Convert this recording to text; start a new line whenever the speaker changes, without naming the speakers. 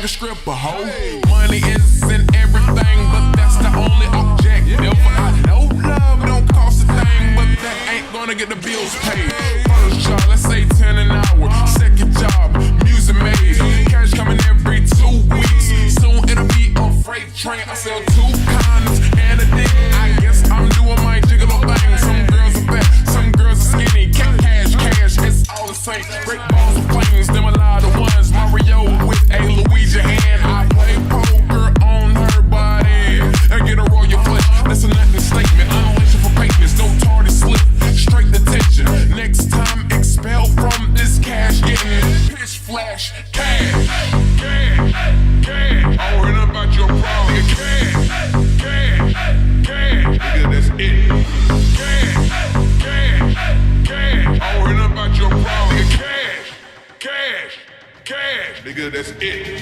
a stripper, hoe. Money isn't everything, but that's the only objective. I know love don't cost a thing, but that ain't gonna get the bills paid. First job, let's say 10 an hour. Second job, music made. Cash coming every 2 weeks. Soon it'll be a freight train. I sell 2 condoms and a dick. I guess I'm doing my gigolo thing. Some girls are fat, some girls are skinny. Cash, it's all the same. Great balls of flames, them a lot of ones. Mario with a Luigi hand. I play poker on her body and get a royal flesh. That's a nothing statement. Unleashing for papers, no tardy slip. Straight detention. Next time expelled from this cash getting pitch flash. Cash. I'm worried about your problem. Cash. Nigga, that's it. I'm worried about your problem. Cash. Nigga, that's it.